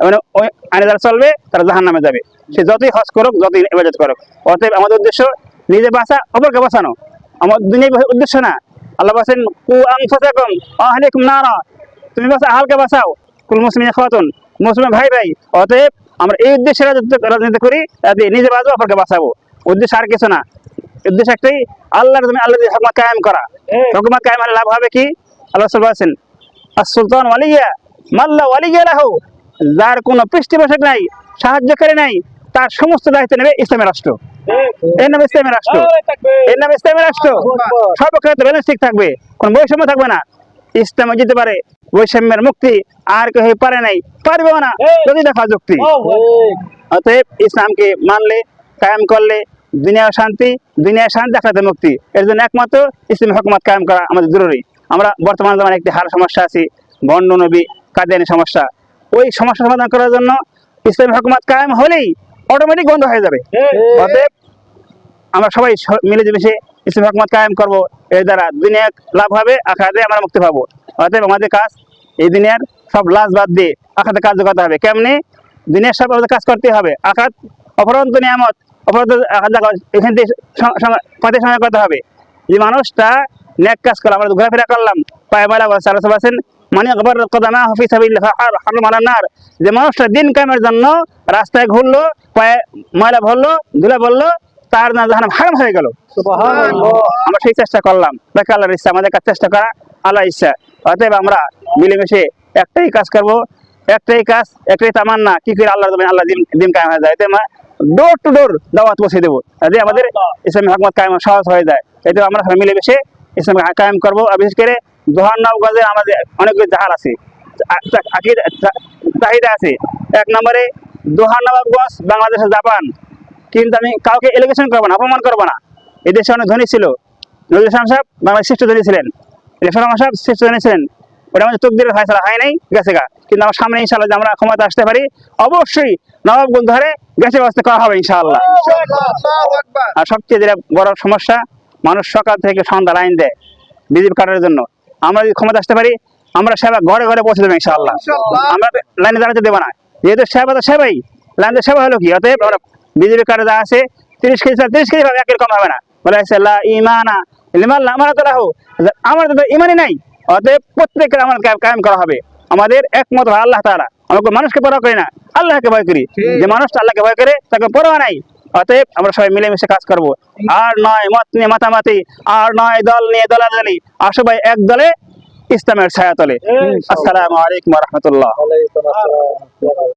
মানে ওই আইনে যারা চলবে তারা জাহান্নামে যাবে, সে যতই হজ করুক যতই ইবাদত করুক। অতএব আমাদের উদ্দেশ্য নিজে বাঁচা, অপরকে বাঁচানো, আমার দুনিয়ার উদ্দেশ্য না। আল্লাহ বলেন কু আনফুসাকুম ওয়া আহলিকুম নারা, তুমি বাঁচা আহলকে বাঁচাও, কুল মুসলিমিন ইখওয়াতুন, মুসলিম ভাই ভাই। অতএব আমরা এই উদ্দেশ্যে রাজনীতি করি, নিজে বাঁচবো অপরকে বাঁচাবো, উদ্দেশ্য আর কিছু না। উদ্দেশ্য একটাই, আল্লাহর জমিনে আল্লাহর হুকুমত কায়েম করা। হুকুমত কায়েম হলে লাভ হবে কি? আল্লাহ রাসূল বলেছেন আস-সুলতান ওয়ালিয়া মাল্লা ওয়ালিয়া লাহু, যার কোনো পৃষ্ঠপোষক নাই, সাহায্যকারী নাই, তার সমস্ত দায়িত্ব নেবে ইসলামের রাষ্ট্র। এর নাম ইসলামের রাষ্ট্র, এর নাম ইসলামের রাষ্ট্র। সর্বক্ষেত্রে ব্যালেন্স ঠিক থাকবে, কোনো বৈষম্য থাকবে না। ইসলামে যেতে পারে, বৈষম্যের মুক্তি আর কেউ পারে নাই, পারবেও না যদি দেখা যুক্তি। অতএব ইসলামকে মানলে, কায়েম করলে দুনিয়া শান্তি, আখিরাতে মুক্তি। এর জন্য একমাত্র ইসলামী হুকুমত কায়েম করা আমাদের জরুরি। আমরা বর্তমান জামানায় একটি হার সমস্যা আছে, ভণ্ড নবী কাদিয়ানী সমস্যা। ওই সমস্যা সমাধান করার জন্য ইসলামী হুকুমত কায়েম হলেই অটোমেটিক বন্ধ হয়ে যাবে। অতএব আমরা সবাই মিলেমিশে ইসলামী হুকুমত কায়েম করবো, এর দ্বারা দুনিয়া লাভ হবে, আখিরাতে আমরা মুক্তি পাবো। অতএব আমাদের কাজ এই দুনিয়ার সব লাজ বাদ দিয়ে আখিরাতে কাজ করতে হবে। কেমনি? দুনিয়ার সব কাজ করতে হবে, আখিরাত অপরন্ত নিয়ামত, এখান থেকে সঙ্গে করতে হবে। যে মানুষটা নেক কাজ করলো, আমরা ঘোরাফেরা করলাম, পায়ে ময়লা বলছে, আল্লাহ বলেন মানে ফি সাবিলিল্লাহ হারাম আলান নার, যে মানুষটা দিন কায়েমের জন্য রাস্তায় ঘুরলো, পায়ে ময়লা ভরলো, ধুলা বললো, তার না জাহান্নাম হারাম হয়ে গেল। আমরা সেই চেষ্টা করলাম, দেখে আল্লাহর ইচ্ছা, আমাদের কাছে চেষ্টা করা আল্লাহর ইচ্ছা। অতএব আমরা মিলেমিশে একটাই কাজ করবো, একটাই কাজ, একটাই তামান্না, কি করে আল্লাহ দিন কায়েম হয়ে যায়। ডোর টু ডোর দাওয়াত পৌঁছে দেবো, যে আমাদের ইসলামী হুকুমত কায়েম সহজ হয়ে যায়। এতে আমরা মিলেমিশে ইসলাম কায়েম করবো। আর বিশেষ করে দোহার-নওগাঁজে আমাদের অনেকগুলো জাহাজ আছে, চাহিদা আছে। এক নম্বরে দোহার-নওগাঁজ বাংলাদেশের জাপান। কিন্তু আমি কাউকে এলিগেশন করবো না, অপমান করবো না। এই দেশে অনেক ধনী ছিল, নজরুল ইসলাম সাহেব বাংলাদেশ শ্রেষ্ঠ ধনী ছিলেন, রহমান সাহেব শ্রেষ্ঠ ধনী ছিলেন। ওটা আমাদের তকদিরের ফয়সালা হয় নাই, গেছে গা। কিন্তু আমার সামনে ইনশাআল্লাহ যে আমরা ক্ষমতা আসতে পারি, অবশ্যই নবাবগঞ্জ ধরে গ্যাসের ব্যবস্থা করা হবে ইনশাআল্লাহ। আর সবচেয়ে যেটা বড় সমস্যা, মানুষ সকাল থেকে সন্ধ্যা লাইন দেয় বিজেপি কাটার জন্য। আমরা যদি ক্ষমতা আসতে পারি, আমরা সেবা ঘরে ঘরে পৌঁছে দেবো ইনশাআল্লাহ। আমরা লাইনে দাঁড়াতে দেবো না, যেহেতু সেবা তো সেবাই, লাইনে সেবা হলো কি? অতএব আমরা বিজেপি কার্ডে যা আছে 30 কেজি 30 কেজি ভাবে একের কম হবে না। বলা হয়েছে লা ঈমানা লিমান লা আমানাতা লাহু, আমার তো ঈমানই নাই। অতএব প্রত্যেকের আমার কায়েম করা হবে। আমাদের একমত হয় আল্লাহ তাআলা, আমরা মানুষকে পরোয়া করি না, আল্লাহকে ভয় করি। যে মানুষটা আল্লাহকে ভয় করে তাকে পরোয়া নাই। অতএব আমরা সবাই মিলেমিশে কাজ করব। আর নয় মত নিয়ে মাতামাতি, আর নয় দল নিয়ে দলাদলি, আর সবাই এক দলে ইসলামের ছায়া তলে। আসসালামু আলাইকুম ওয়া রাহমাতুল্লাহ।